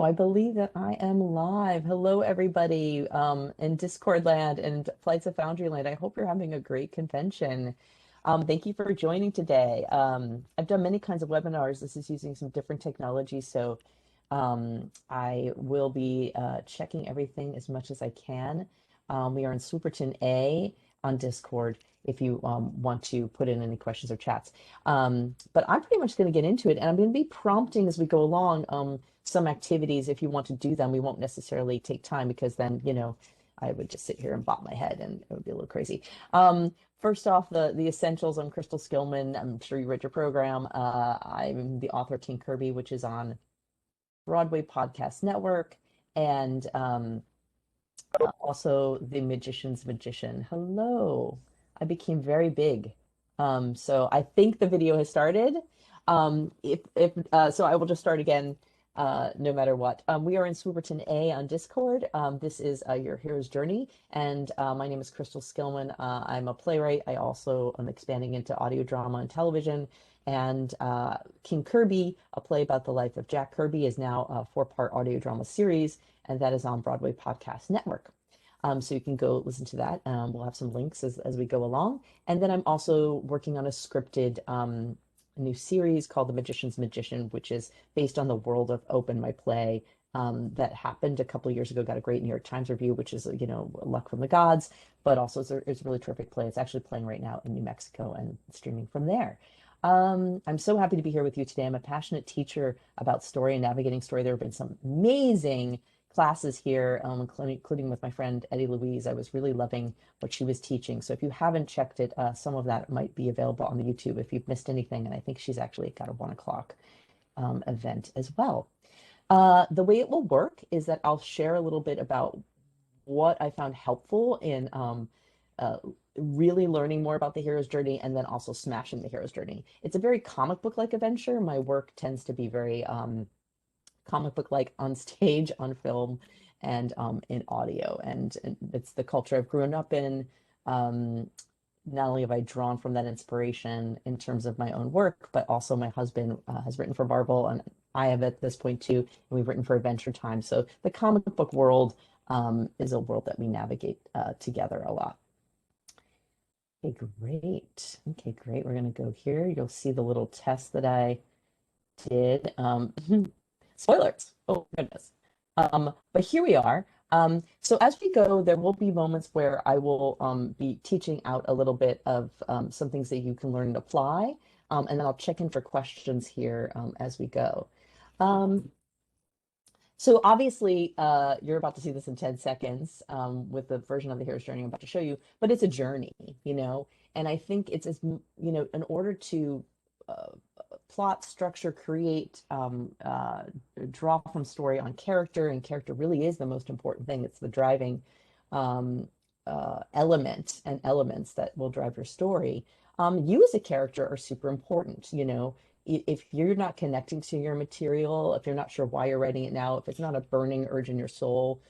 I believe that I am live. Hello, everybody, in Discord land and Flights of Foundry land. I hope you're having a great convention. Thank you for joining today. I've done many kinds of webinars. This is using some different technology, so I will be checking everything as much as I can. We are in Swooperton A on Discord if you want to put in any questions or chats. But I'm pretty much going to get into it, and I'm going to be prompting as we go along some activities. If you want to do them, we won't necessarily take time because then, I would just sit here and bop my head and it would be a little crazy. First off, the essentials. I'm Crystal Skillman. I'm sure you read your program. I'm the author of King Kirby, which is on Broadway Podcast Network, and also the Magician's Magician. Hello. I became very big. So I think the video has started. If so, I will just start again, no matter what. We are in Swooperton A on Discord. This is your hero's journey, and my name is Crystal Skillman. I'm a playwright. I also am expanding into audio drama and television. And King Kirby, a play about the life of Jack Kirby, is now a four-part audio drama series, and that is on Broadway Podcast Network. So you can go listen to that. We'll have some links as we go along. And then I'm also working on a scripted new series called The Magician's Magician, which is based on the world of Open, my play that happened a couple of years ago, got a great New York Times review, which is, luck from the gods, but also it's a really terrific play. It's actually playing right now in New Mexico and streaming from there. I'm so happy to be here with you today. I'm a passionate teacher about story and navigating story. There have been some amazing classes here, including with my friend Eddie Louise. I was really loving what she was teaching. So if you haven't checked it, some of that might be available on the YouTube if you've missed anything. And I think she's actually got a 1 o'clock event as well. The way it will work is that I'll share a little bit about what I found helpful in really learning more about the hero's journey, and then also smashing the hero's journey. It's a very comic book-like adventure. My work tends to be very comic book-like on stage, on film, and in audio. And it's the culture I've grown up in. Not only have I drawn from that inspiration in terms of my own work, but also my husband has written for Marvel, and I have at this point too, and we've written for Adventure Time. So the comic book world is a world that we navigate together a lot. Okay, great. Okay, great. We're going to go here. You'll see the little test that I did. Spoilers. Oh, goodness. But here we are. So as we go, there will be moments where I will be teaching out a little bit of some things that you can learn and apply. And then I'll check in for questions here as we go. So obviously, you're about to see this in 10 seconds with the version of the hero's journey I'm about to show you, but it's a journey, and I think it's as, in order to plot, structure, create, draw from story on character, and character really is the most important thing. It's the driving element and elements that will drive your story. You as a character are super important, if you're not connecting to your material, if you're not sure why you're writing it now, if it's not a burning urge in your soul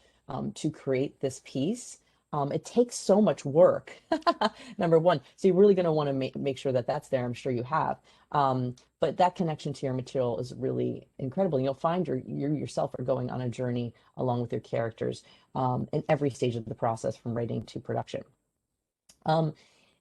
to create this piece, it takes so much work, number one. So you're really going to want to make sure that that's there. I'm sure you have. But that connection to your material is really incredible. And you'll find you yourself are going on a journey along with your characters in every stage of the process, from writing to production.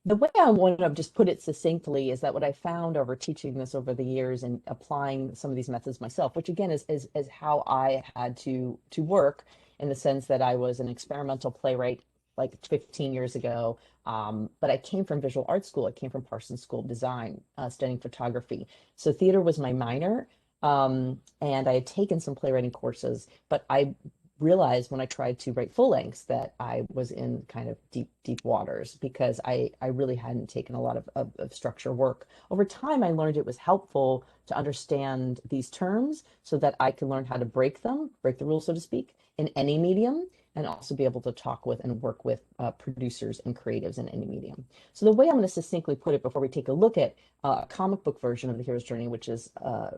The way I want to just put it succinctly is that what I found over teaching this over the years and applying some of these methods myself, which again is how I had to work, in the sense that I was an experimental playwright like 15 years ago. But I came from visual art school. I came from Parsons School of Design, studying photography. So theater was my minor. And I had taken some playwriting courses, but I realized when I tried to write full lengths that I was in kind of deep waters, because I really hadn't taken a lot of structure work. Over time, I learned it was helpful to understand these terms so that I could learn how to break the rules, so to speak, in any medium, and also be able to talk with and work with producers and creatives in any medium. So the way I'm going to succinctly put it before we take a look at a comic book version of the hero's journey, which is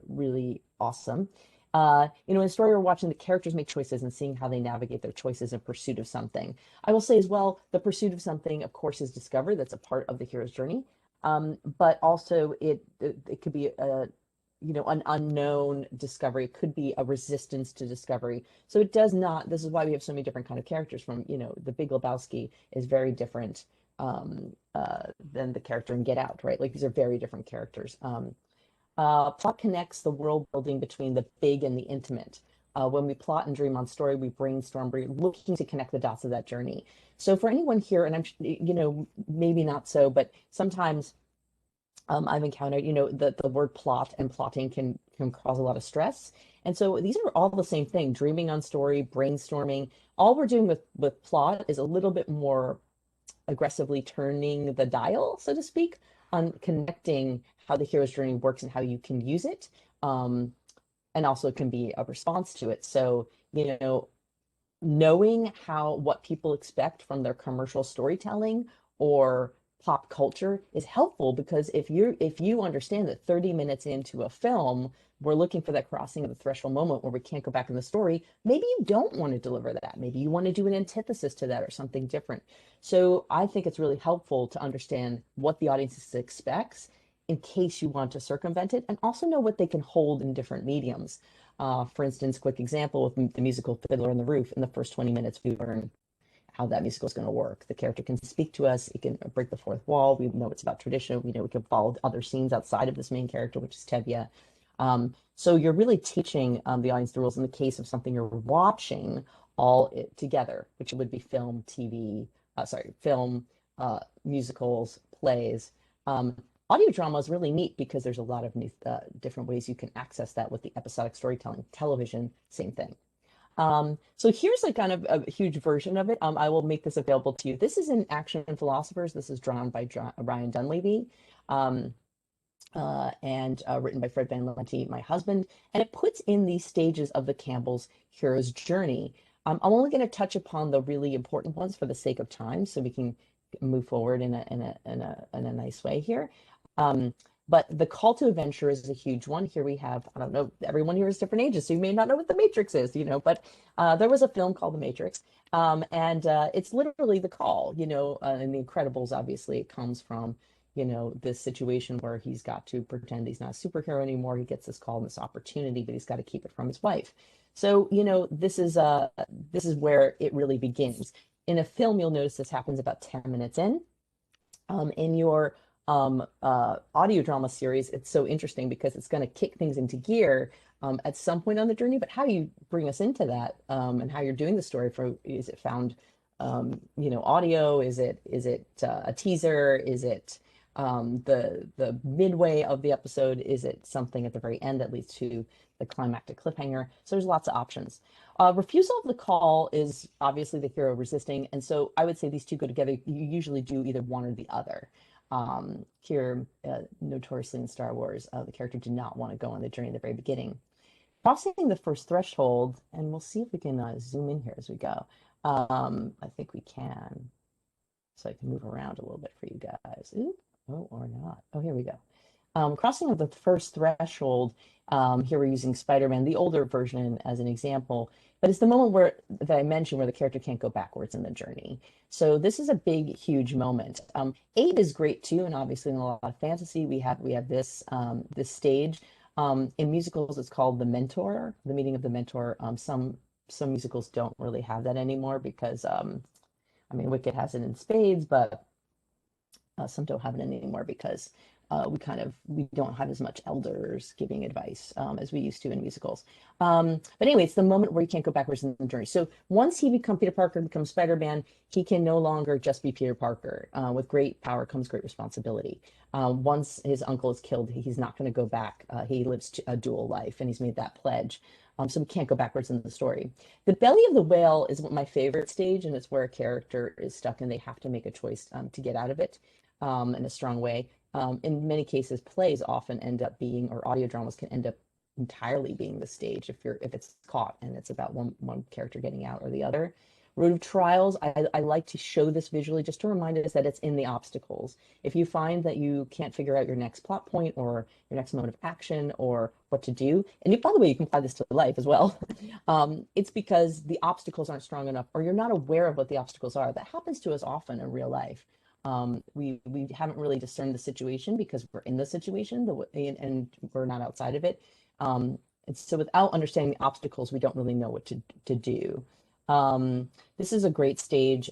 really awesome. In a story, we're watching the characters make choices and seeing how they navigate their choices in pursuit of something. I will say as well, the pursuit of something, of course, is discovered. That's a part of the hero's journey. But also it could be an unknown discovery. It could be a resistance to discovery. So it does not, this is why we have so many different kind of characters from, the Big Lebowski is very different than the character in Get Out, right? Like these are very different characters. Plot connects the world building between the big and the intimate. When we plot and dream on story, we brainstorm, we're looking to connect the dots of that journey. So for anyone here, and maybe not so, but sometimes I've encountered, the word plot and plotting can cause a lot of stress. And so these are all the same thing, dreaming on story, brainstorming. All we're doing with plot is a little bit more aggressively turning the dial, so to speak, on connecting how the hero's journey works and how you can use it. And also can be a response to it. So, knowing what people expect from their commercial storytelling or pop culture is helpful, because if you understand that 30 minutes into a film we're looking for that crossing of the threshold moment where we can't go back in the story, maybe you don't want to deliver that, maybe you want to do an antithesis to that or something different. So I think it's really helpful to understand what the audience expects in case you want to circumvent it, and also know what they can hold in different mediums. For instance, quick example with the musical Fiddler on the Roof. In the first 20 minutes, we learn how that musical is going to work. The character can speak to us. It can break the fourth wall. We know it's about tradition. We know we can follow other scenes outside of this main character, which is Tevye. So you're really teaching the audience the rules in the case of something you're watching all together, which would be film, TV, film, musicals, plays. Audio drama is really neat because there's a lot of new, different ways you can access that with the episodic storytelling. Television, same thing. So here's like kind of a huge version of it. I will make this available to you. This is in Action Philosophers. This is drawn by Ryan Dunleavy, and written by Fred Van Lente, my husband. And it puts in these stages of the Campbell's hero's journey. I'm only going to touch upon the really important ones for the sake of time, so we can move forward in a nice way here. But the call to adventure is a huge one. Here we have, I don't know, everyone here is different ages, so you may not know what The Matrix is, but there was a film called The Matrix, and it's literally the call, in The Incredibles, obviously, it comes from, this situation where he's got to pretend he's not a superhero anymore. He gets this call and this opportunity, but he's got to keep it from his wife. So, this is where it really begins. In a film, you'll notice this happens about 10 minutes in. In your audio drama series, it's so interesting because it's going to kick things into gear at some point on the journey. But how you bring us into that, and how you're doing the story, is it found audio? Is it a teaser? Is it the midway of the episode? Is it something at the very end that leads to the climactic cliffhanger? So there's lots of options. Refusal of the call is obviously the hero resisting, and so I would say these two go together. You usually do either one or the other. Here, notoriously in Star Wars, the character did not want to go on the journey at the very beginning. Crossing the first threshold, and we'll see if we can zoom in here as we go. I think we can. So I can move around a little bit for you guys. Ooh, oh, or not. Oh, here we go. Crossing of the first threshold, here we're using Spider-Man, the older version, as an example, but it's the moment that I mentioned where the character can't go backwards in the journey. So this is a big, huge moment. 8 is great too, and obviously in a lot of fantasy, we have this this stage. In musicals, it's called the mentor, the meeting of the mentor. Some musicals don't really have that anymore because, Wicked has it in spades, but some don't have it anymore because we don't have as much elders giving advice as we used to in musicals. But anyway, it's the moment where you can't go backwards in the journey. So once Peter Parker becomes Spider-Man, he can no longer just be Peter Parker. With great power comes great responsibility. Once his uncle is killed, he's not going to go back. He lives a dual life, and he's made that pledge. So we can't go backwards in the story. The belly of the whale is my favorite stage, and it's where a character is stuck and they have to make a choice to get out of it in a strong way. In many cases, plays often end up being, or audio dramas can end up entirely being the stage if it's caught and it's about one character getting out or the other. Road of Trials, I like to show this visually just to remind us that it's in the obstacles. If you find that you can't figure out your next plot point or your next moment of action or what to do, and by the way, you can apply this to life as well, it's because the obstacles aren't strong enough or you're not aware of what the obstacles are. That happens to us often in real life. We haven't really discerned the situation because we're in the situation, and we're not outside of it. And so without understanding the obstacles, we don't really know what to do. This is a great stage.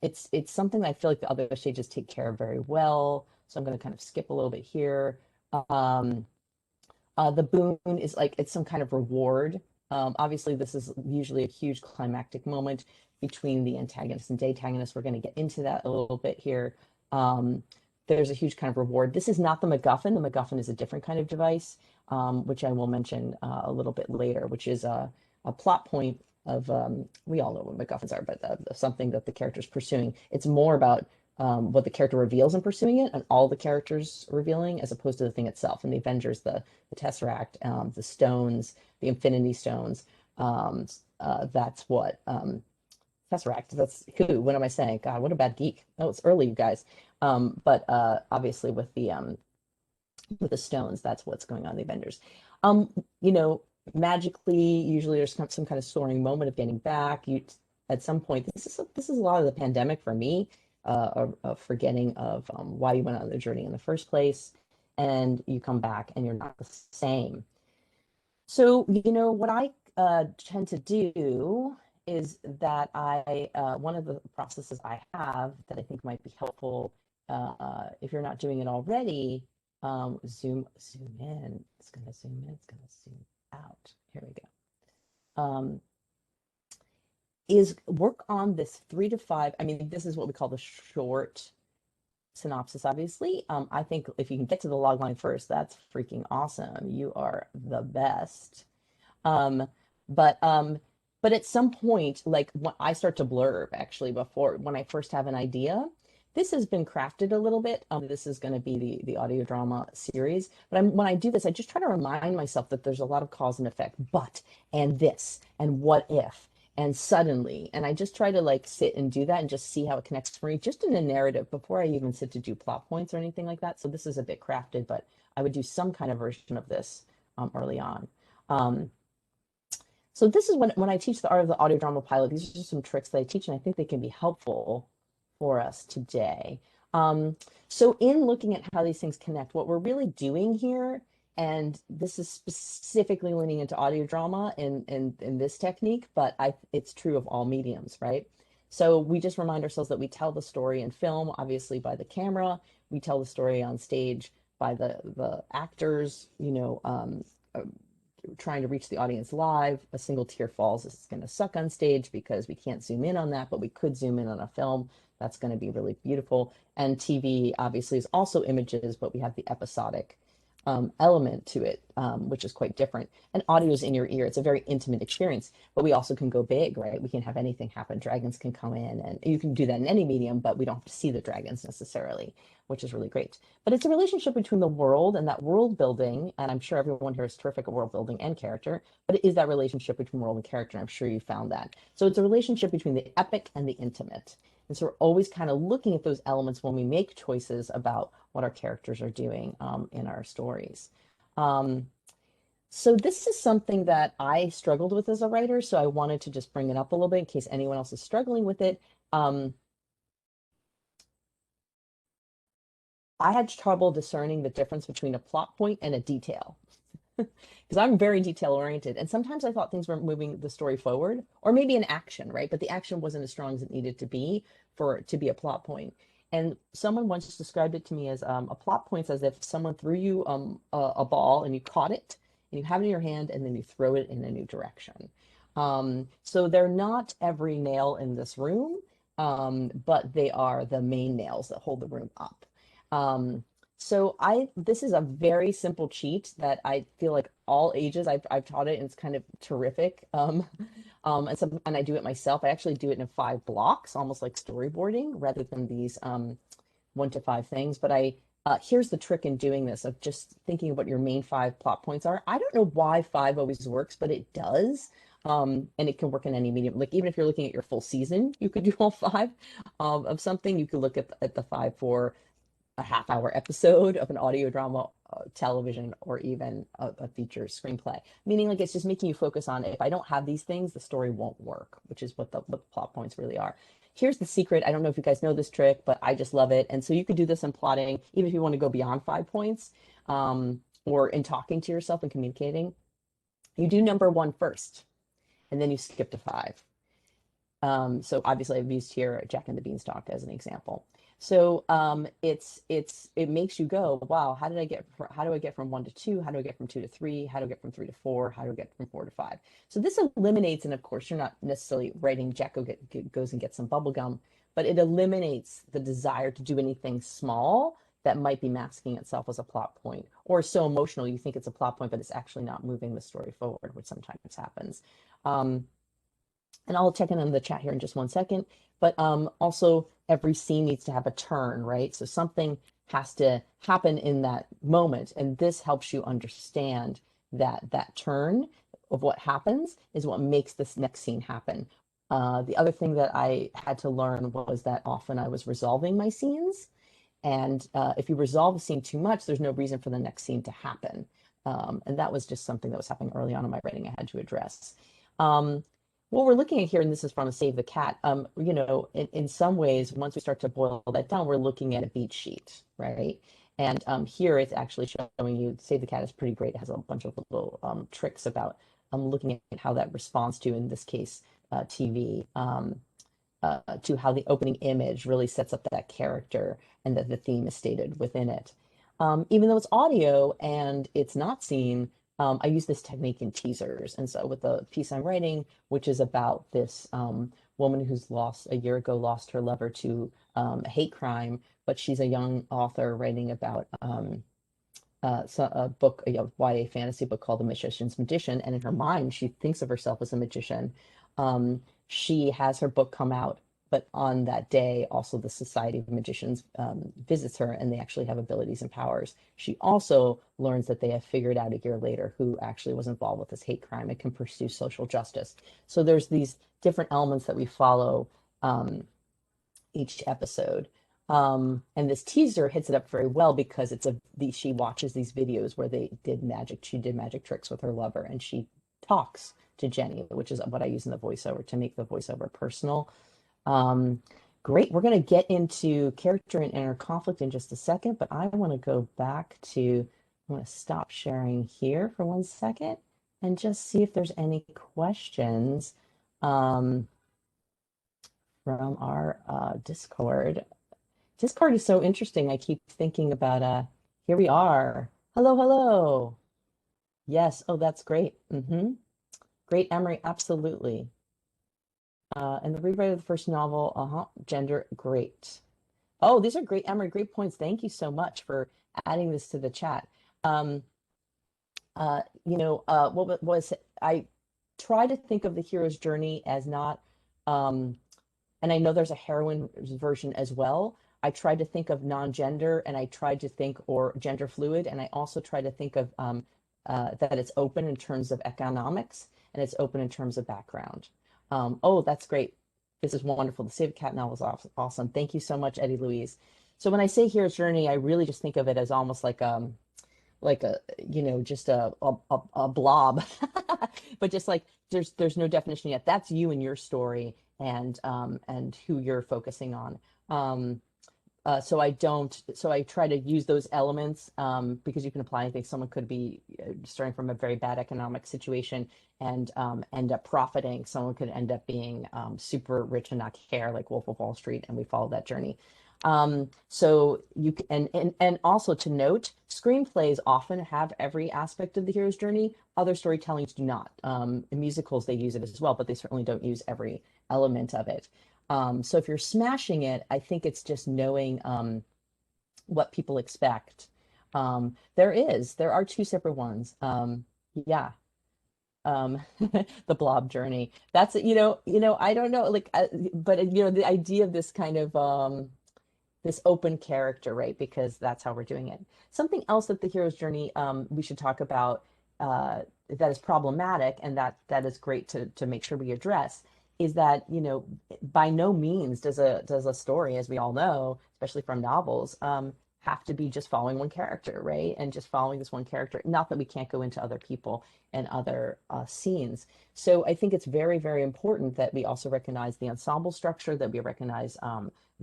It's something that I feel like the other stages take care of very well. So I'm going to kind of skip a little bit here. Um, the boon is like it's some kind of reward. Obviously, this is usually a huge climactic moment between the antagonist and antagonist. We're going to get into that a little bit here. Um, there's a huge kind of reward. This is not the MacGuffin. The MacGuffin is a different kind of device, which I will mention a little bit later, which is a plot point of we all know what MacGuffins are, but something that the character is pursuing. It's more about what the character reveals in pursuing it, and all the characters revealing, as opposed to the thing itself. And the Avengers, the Tesseract, the stones, the Infinity Stones. Um, that's what Tesseract. That's who. What am I saying? God, what a bad geek. Oh, it's early, you guys. But obviously with the stones, that's what's going on in the Avengers. Um, you know, magically, usually there's some kind of soaring moment of getting back. You at some point, this is a lot of the pandemic for me, of forgetting of why you went on the journey in the first place, and you come back and you're not the same. So, what I tend to do is that one of the processes I have that I think might be helpful, if you're not doing it already, zoom in. It's going to zoom in, it's going to zoom out. Here we go. Is work on this 3 to 5. I mean, this is what we call the short synopsis, obviously. I think if you can get to the log line first, that's freaking awesome. You are the best. Um, but um, but at some point, like when I start to blurb, actually, before when I first have an idea, this has been crafted a little bit. This is going to be the audio drama series. But when I do this, I just try to remind myself that there's a lot of cause and effect, but and this and what if and suddenly, and I just try to like sit and do that and just see how it connects for me, just in a narrative before I even sit to do plot points or anything like that. So this is a bit crafted, but I would do some kind of version of this early on. Um, so this is when I teach the art of the audio drama pilot. These are just some tricks that I teach, and I think they can be helpful for us today. Um, so in looking at how these things connect, what we're really doing here, and this is specifically leaning into audio drama in this technique, but it's true of all mediums, right? So we just remind ourselves that we tell the story in film, obviously by the camera. We tell the story on stage by the actors, uh, trying to reach the audience live. A single tear falls is going to suck on stage because we can't zoom in on that, but we could zoom in on a film. That's going to be really beautiful. And TV obviously is also images, but we have the episodic element to it, which is quite different. And audio is in your ear. It's a very intimate experience, but we also can go big, right? We can have anything happen. Dragons can come in, and you can do that in any medium, but we don't have to see the dragons necessarily, which is really great. But it's a relationship between the world and that world building. And I'm sure everyone here is terrific at world building and character, but it is that relationship between world and character. I'm sure you found that. So it's a relationship between the epic and the intimate. And so we're always kind of looking at those elements when we make choices about what our characters are doing in our stories. Um, so this is something that I struggled with as a writer, so I wanted to just bring it up a little bit in case anyone else is struggling with it. I had trouble discerning the difference between a plot point and a detail because I'm very detail oriented. And sometimes I thought things were moving the story forward, or maybe an action, right? But the action wasn't as strong as it needed to be for it to be a plot point. And someone once described it to me as a plot point as if someone threw you a ball and you caught it and you have it in your hand and then you throw it in a new direction. So they're not every nail in this room, but they are the main nails that hold the room up. Um, so this is a very simple cheat that I feel like all ages I've taught it, and it's kind of terrific. And I do it myself. I actually do it in 5 blocks, almost like storyboarding, rather than these 1 to 5 things. But here's the trick in doing this of just thinking of what your main 5 plot points are. I don't know why 5 always works, but it does. And it can work in any medium. Like even if you're looking at your full season, you could do all 5 of something. You could look at the 5 for a half-hour episode of an audio drama, television, or even a feature screenplay. Meaning, like it's just making you focus on if I don't have these things, the story won't work, which is what the plot points really are. here's the secret. I don't know if you guys know this trick, but I just love it. And so you could do this in plotting, even if you want to go beyond 5 points, or in talking to yourself and communicating. You do number one first, and then you skip to five. So obviously I've used here Jack and the Beanstalk as an example. So it makes you go, wow, how do I get from one to two? How do I get from two to three? How do I get from three to four? How do I get from four to five? So this eliminates, and of course you're not necessarily writing Jack goes and gets some bubble gum, but it eliminates the desire to do anything small that might be masking itself as a plot point, or so emotional you think it's a plot point, but it's actually not moving the story forward, which sometimes happens. And I'll check in on the chat here in just 1 second. But also, every scene needs to have a turn, right? So something has to happen in that moment, and this helps you understand that turn of what happens is what makes this next scene happen. The other thing that I had to learn was that often I was resolving my scenes, and if you resolve a scene too much, there's no reason for the next scene to happen. And that was just something that was happening early on in my writing I had to address. Um, what we're looking at here, and this is from Save the Cat, in some ways, once we start to boil that down, we're looking at a beat sheet, right? And here it's actually showing you, Save the Cat is pretty great. It has a bunch of little tricks about looking at how that responds to, in this case, TV, to how the opening image really sets up that character and that the theme is stated within it. Even though it's audio and it's not seen, I use this technique in teasers. And so with the piece I'm writing, which is about this woman who's a year ago lost her lover to a hate crime, but she's a young author writing about a book, a YA fantasy book called The Magician's Magician. And in her mind, she thinks of herself as a magician. She has her book come out, but on that day, also the Society of Magicians visits her, and they actually have abilities and powers. She also learns that they have figured out a year later who actually was involved with this hate crime and can pursue social justice. So there's these different elements that we follow each episode. And this teaser hits it up very well because she watches these videos where she did magic tricks with her lover, and she talks to Jenny, which is what I use in the voiceover to make the voiceover personal. Great. We're going to get into character and inner conflict in just a second, but I want to go back to, I want to stop sharing here for 1 second and just see if there's any questions from our Discord. Discord is so interesting. I keep thinking about, here we are. Hello, hello. Yes. Oh, that's great. Great, Emery. Absolutely. And the rewrite of the first novel, gender, great. Oh, these are great, Emery, great points. Thank you so much for adding this to the chat. What was I try to think of the hero's journey as not, and I know there's a heroine version as well. I tried to think of non-gender, and I tried to think, or gender fluid, and I also tried to think of that it's open in terms of economics and it's open in terms of background. Oh, that's great. This is wonderful. The Save a Cat novel is awesome. Thank you so much, Eddie Louise. So when I say hero's journey, I really just think of it as almost like a just a blob, but just like there's no definition yet. That's you and your story and who you're focusing on. So I try to use those elements because you can apply anything. Someone could be starting from a very bad economic situation and end up profiting. Someone could end up being super rich and not care, like Wolf of Wall Street, and we follow that journey. So you can, and also to note, screenplays often have every aspect of the hero's journey. Other storytellings do not. In musicals, they use it as well, but they certainly don't use every element of it. So if you're smashing it, I think it's just knowing what people expect. There are two separate ones. Yeah. The blob journey. That's, I don't know, but the idea of this kind of this open character, right? Because that's how we're doing it. Something else that the hero's journey we should talk about that is problematic and that is great to make sure we address is that, by no means does a story, as we all know, especially from novels, have to be just following one character, right? And just following this one character. Not that we can't go into other people and other scenes. So I think it's very, very important that we also recognize the ensemble structure, that we recognize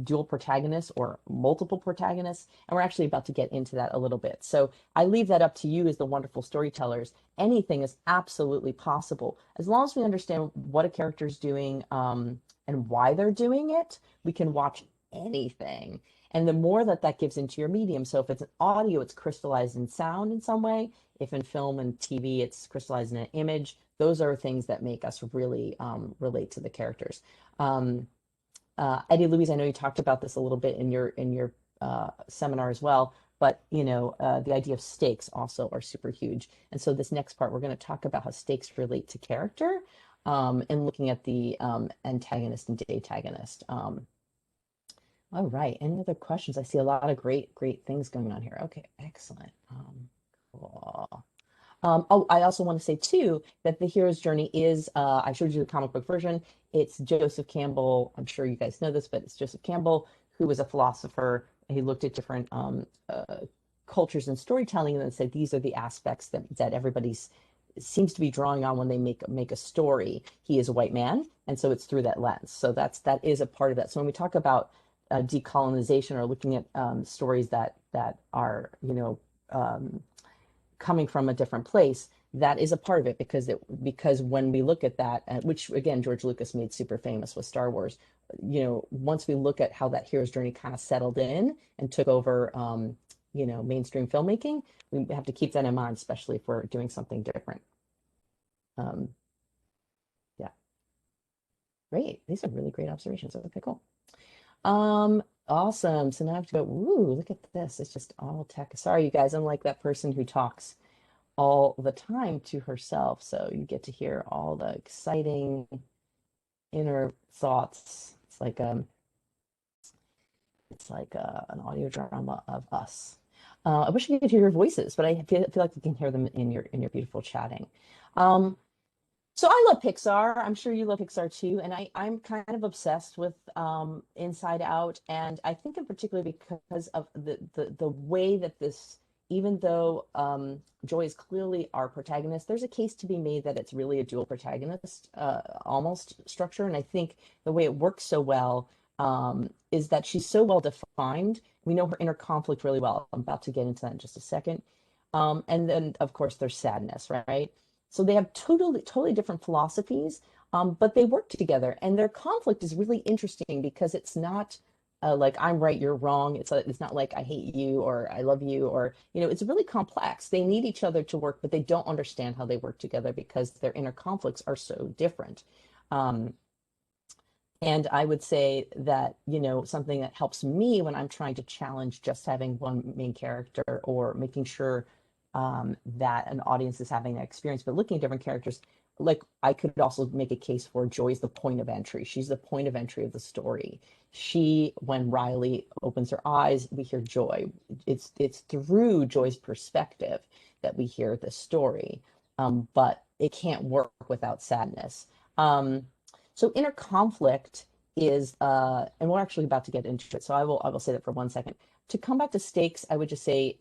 dual protagonists or multiple protagonists. And we're actually about to get into that a little bit. So I leave that up to you as the wonderful storytellers. Anything is absolutely possible. As long as we understand what a character is doing and why they're doing it, we can watch anything. And the more that that gives into your medium, so if it's an audio, it's crystallized in sound in some way. If in film and TV, it's crystallized in an image. Those are things that make us really relate to the characters. Eddie Louise, I know you talked about this a little bit in your seminar as well, but the idea of stakes also are super huge. And so this next part, we're going to talk about how stakes relate to character and looking at the antagonist and antagonist. All right. Any other questions? I see a lot of great things going on here. Okay, excellent. Cool. Oh, I also want to say too that the hero's journey is, I showed you the comic book version. It's Joseph Campbell. I'm sure you guys know this, but it's Joseph Campbell, who was a philosopher. He looked at different cultures and storytelling and then said, these are the aspects that everybody's seems to be drawing on when they make a story. He is a white man, and so it's through that lens. So that is a part of that. So when we talk about decolonization or looking at stories that are coming from a different place, that is a part of it because when we look at that, which again George Lucas made super famous with Star Wars, once we look at how that hero's journey kind of settled in and took over mainstream filmmaking, we have to keep that in mind, especially if we're doing something different. Yeah, great. These are really great observations. Okay, cool. Awesome. So now I have to go, ooh, look at this. It's just all tech. Sorry, you guys, I'm like that person who talks all the time to herself. So you get to hear all the exciting inner thoughts. It's like an audio drama of us. I wish you could hear your voices, but I feel like you can hear them in your beautiful chatting. So I love Pixar. I'm sure you love Pixar too. And I'm kind of obsessed with Inside Out. And I think in particular because of the way that this, even though Joy is clearly our protagonist, there's a case to be made that it's really a dual protagonist almost structure. And I think the way it works so well is that she's so well defined. We know her inner conflict really well. I'm about to get into that in just a second. And then, of course, there's sadness, right? So they have totally different philosophies, but they work together. And their conflict is really interesting because it's not like I'm right, you're wrong. It's not like I hate you or I love you, or it's really complex. They need each other to work, but they don't understand how they work together because their inner conflicts are so different. And I would say that, something that helps me when I'm trying to challenge just having one main character or making sure that an audience is having that experience, but looking at different characters, like I could also make a case for Joy's the point of entry. She's the point of entry of the story. When Riley opens her eyes, we hear Joy. It's through Joy's perspective that we hear the story, but it can't work without sadness. So inner conflict is, and we're actually about to get into it. So I will say that for 1 second. To come back to stakes, I would just say,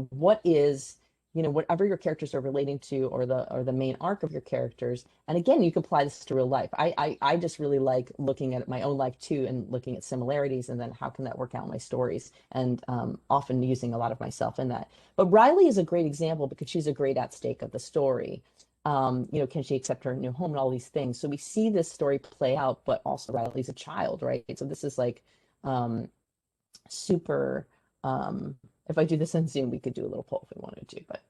what is, whatever your characters are relating to, or the main arc of your characters. And again, you can apply this to real life. I just really like looking at my own life too, and looking at similarities, and then how can that work out in my stories, and often using a lot of myself in that. But Riley is a great example because she's a great at stake of the story. Can she accept her new home and all these things? So we see this story play out, but also Riley's a child, right? So this is like super. If I do this in Zoom, we could do a little poll if we wanted to, but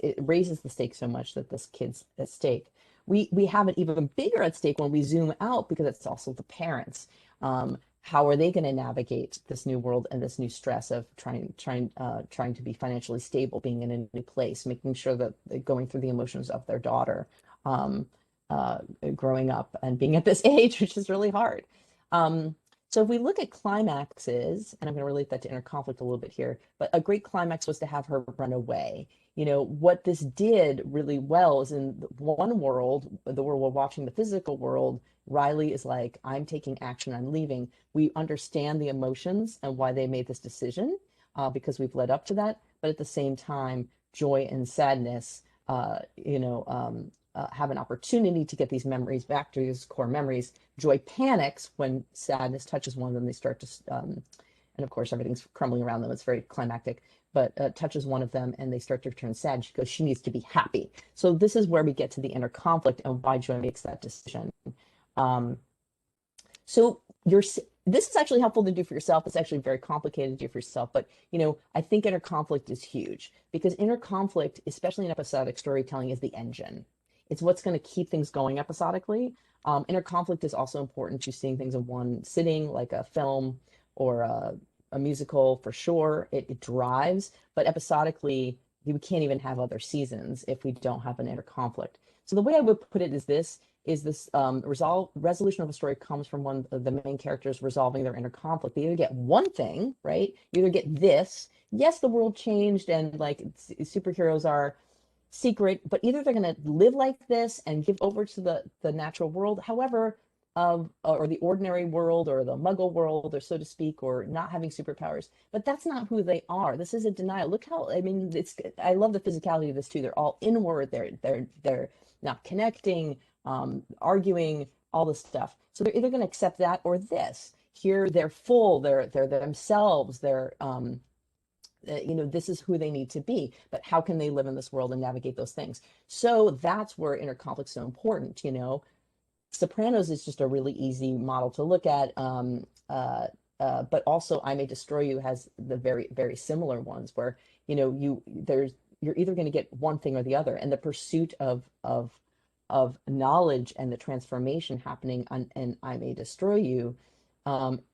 it raises the stakes so much that this kid's at stake. We have it even bigger at stake when we zoom out because it's also the parents. How are they going to navigate this new world and this new stress of trying to be financially stable, being in a new place, making sure that they're going through the emotions of their daughter, growing up and being at this age, which is really hard. So if we look at climaxes, and I'm going to relate that to inner conflict a little bit here, but a great climax was to have her run away. What this did really well is in one world, the world we're watching, the physical world, Riley is like, I'm taking action, I'm leaving. We understand the emotions and why they made this decision because we've led up to that. But at the same time, joy and sadness, have an opportunity to get these memories back to these core memories. Joy panics when sadness touches one of them. They start to, and of course, everything's crumbling around them. It's very climactic, but touches one of them and they start to turn sad. She goes, she needs to be happy. So this is where we get to the inner conflict and why Joy makes that decision. Um, so this is actually helpful to do for yourself. It's actually very complicated to do for yourself, but I think inner conflict is huge because inner conflict, especially in episodic storytelling, is the engine. It's what's going to keep things going episodically. Inner conflict is also important to seeing things in one sitting, like a film or a musical for sure. It drives, but episodically, we can't even have other seasons if we don't have an inner conflict. So the way I would put it is this resolution of a story comes from one of the main characters resolving their inner conflict. They either get one thing, right? You either get this, yes, the world changed and like superheroes are secret, but either they're going to live like this and give over to the natural world, however, or the ordinary world or the muggle world, or so to speak, or not having superpowers. But that's not who they are. This is a denial. Look how, I mean, I love the physicality of this too. They're all inward. They're not connecting, arguing, all this stuff. So they're either going to accept that or this. Here they're full. They're themselves. This is who they need to be, but how can they live in this world and navigate those things? So that's where inner conflict's so important. Sopranos is just a really easy model to look at. But also I May Destroy You has the very, very similar ones where, you're either going to get one thing or the other. And the pursuit of knowledge and the transformation happening and I May Destroy You,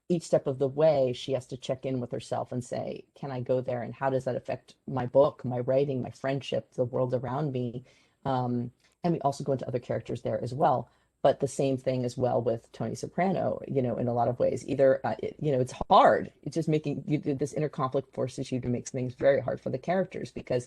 each step of the way, she has to check in with herself and say, can I go there? And how does that affect my book, my writing, my friendship, the world around me? And we also go into other characters there as well. But the same thing as well with Tony Soprano, in a lot of ways. Either, it's hard. It's just making this inner conflict forces you to make things very hard for the characters because,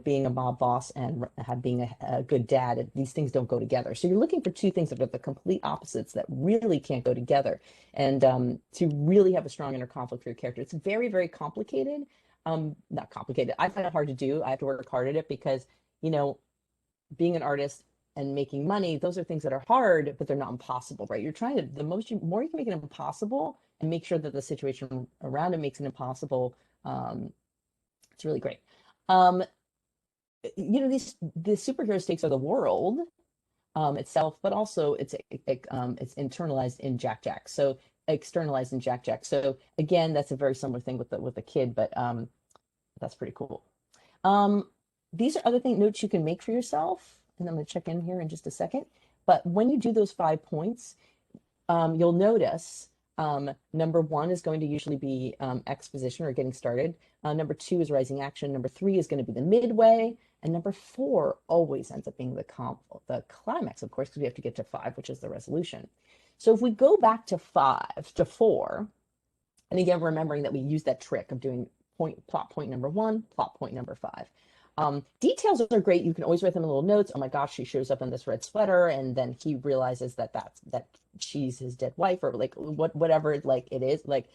being a mob boss and being a good dad, these things don't go together. So you're looking for two things that are the complete opposites that really can't go together. And to really have a strong inner conflict for your character, it's very, very complicated. Not complicated. I find it hard to do. I have to work hard at it because, being an artist and making money, those are things that are hard, but they're not impossible, right? You're trying to, more you can make it impossible and make sure that the situation around it makes it impossible. It's really great. The superhero stakes are the world itself, but also it's internalized in Jack Jack. So externalized in Jack Jack. So again, that's a very similar thing with the kid, but that's pretty cool. These are other notes you can make for yourself. And I'm going to check in here in just a second. But when you do those 5 points, you'll notice number 1 is going to usually be exposition or getting started. Number 2 is rising action. Number 3 is going to be the midway. And number 4 always ends up being the climax, of course, because we have to get to 5, which is the resolution. So if we go back to 4, and again, remembering that we use that trick of doing plot point number 1, plot point number 5. Details are great. You can always write them in little notes. Oh my gosh, she shows up in this red sweater, and then he realizes that she's his dead wife, or like whatever like it is. Like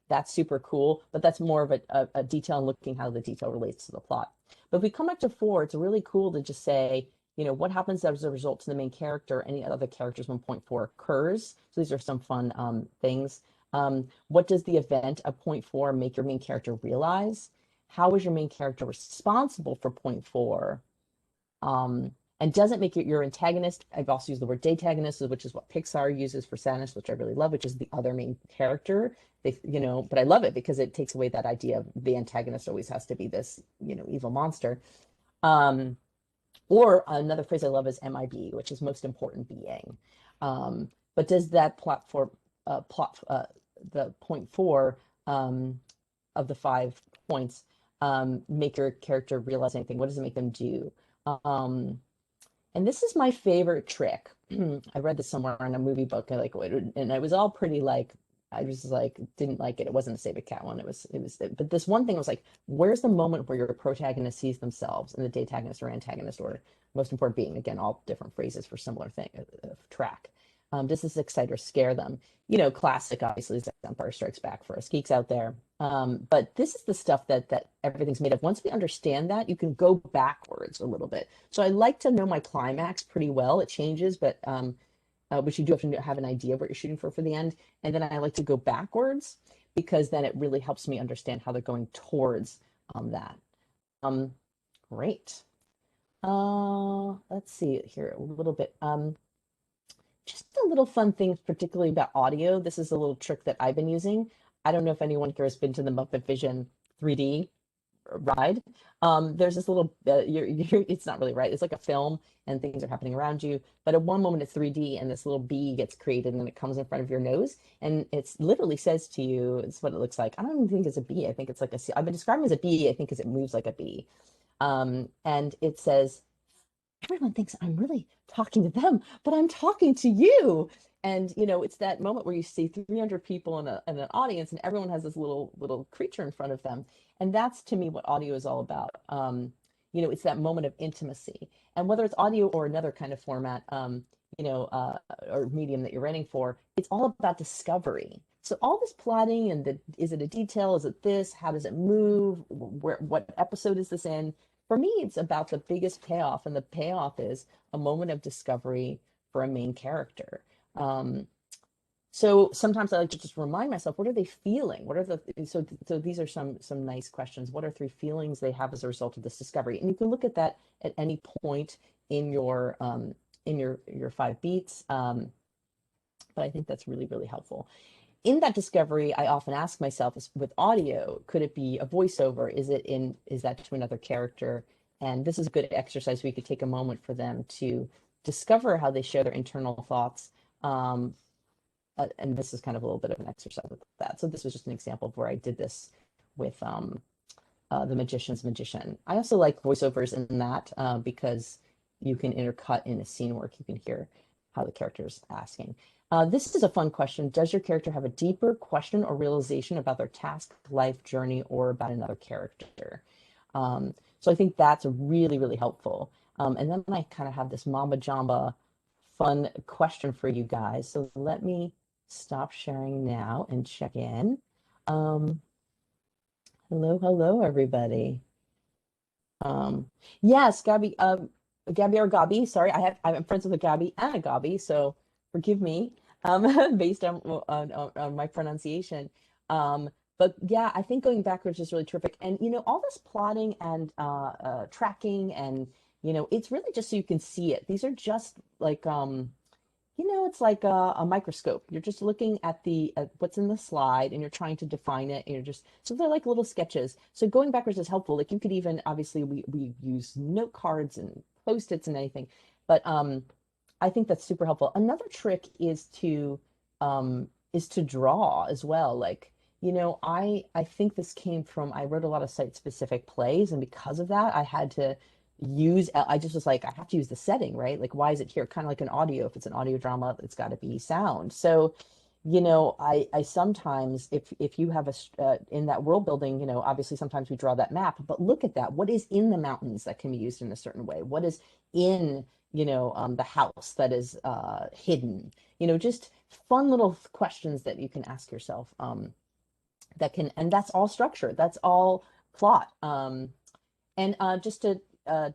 that's super cool. But that's more of a detail and looking how the detail relates to the plot. But if we come back to 4, it's really cool to just say, what happens as a result to the main character, any other characters when point 4 occurs. So these are some fun things. What does the event of point 4 make your main character realize? How is your main character responsible for point 4? And doesn't make it your antagonist. I've also used the word datagonist, which is what Pixar uses for sadness, which I really love, which is the other main character. But I love it because it takes away that idea of the antagonist always has to be this, evil monster. Or another phrase I love is MIB, which is most important being. But does that the point 4 of the 5 points make your character realize anything? What does it make them do? And this is my favorite trick. I read this somewhere in a movie book, and it was all pretty like I just like didn't like it. It wasn't a Save a Cat one. But this one thing was like, where's the moment where your protagonist sees themselves and the antagonist or antagonist, or most important being, again, all different phrases for similar thing, track. Does this excite or scare them? Classic, obviously, is Empire Strikes Back for us geeks out there. But this is the stuff that everything's made of. Once we understand that, you can go backwards a little bit. So I like to know my climax pretty well. It changes, but you do have to have an idea of what you're shooting for the end. And then I like to go backwards because then it really helps me understand how they're going towards that. Um, Great. Let's see here a little bit. Just a little fun thing, particularly about audio. This is a little trick that I've been using. I don't know if anyone here has been to the Muppet Vision 3D ride. There's this little, it's not really right. It's like a film and things are happening around you. But at one moment it's 3D and this little bee gets created and it comes in front of your nose. And it's literally says to you, it's what it looks like. I don't even think it's a bee. I think it's like I've been describing it as a bee, I think, because it moves like a bee. And it says, everyone thinks I'm really talking to them, but I'm talking to you. And it's that moment where you see 300 people in an audience, and everyone has this little creature in front of them. And that's to me what audio is all about. It's that moment of intimacy. And whether it's audio or another kind of format, or medium that you're writing for, it's all about discovery. So all this plotting and is it a detail? Is it this? How does it move? What episode is this in? For me, it's about the biggest payoff, and the payoff is a moment of discovery for a main character. Um, so sometimes I like to just remind myself, what are they feeling? So these are some nice questions. What are three feelings they have as a result of this discovery? And you can look at that at any point in your 5 beats. But I think that's really, really helpful. In that discovery, I often ask myself, with audio, could it be a voiceover? Is that to another character? And this is a good exercise. We could take a moment for them to discover how they share their internal thoughts. And this is kind of a little bit of an exercise with that. So this was just an example of where I did this with The Magician's Magician. I also like voiceovers in that because you can intercut in a scene work. You can hear how the character is asking. This is a fun question. Does your character have a deeper question or realization about their task, life, journey, or about another character? So I think that's really, really helpful. And then I kind of have this Mamba Jamba fun question for you guys. So let me stop sharing now and check in. Um, hello, everybody. Um, yes, Gabby or Gabi. Sorry, I'm friends with a Gabby and a Gabi, so forgive me, based on my pronunciation. Um, but yeah, I think going backwards is really terrific. And all this plotting and tracking, and it's really just so you can see it. These are just like it's like a microscope. You're just looking at what's in the slide and you're trying to define it. And so they're like little sketches. So going backwards is helpful. Like you could even, obviously we use note cards and Post-its and anything, but I think that's super helpful. Another trick is to draw as well. Like, I think this came from, I wrote a lot of site specific plays, and because of that, I just was like, I have to use the setting, right? Like, why is it here? Kind of like an audio. If it's an audio drama, it's got to be sound. So, I sometimes, if you have in that world building, obviously sometimes we draw that map, but look at that. What is in the mountains that can be used in a certain way? What is in, the house that is hidden? Just fun little questions that you can ask yourself. And that's all structure. That's all plot. And just to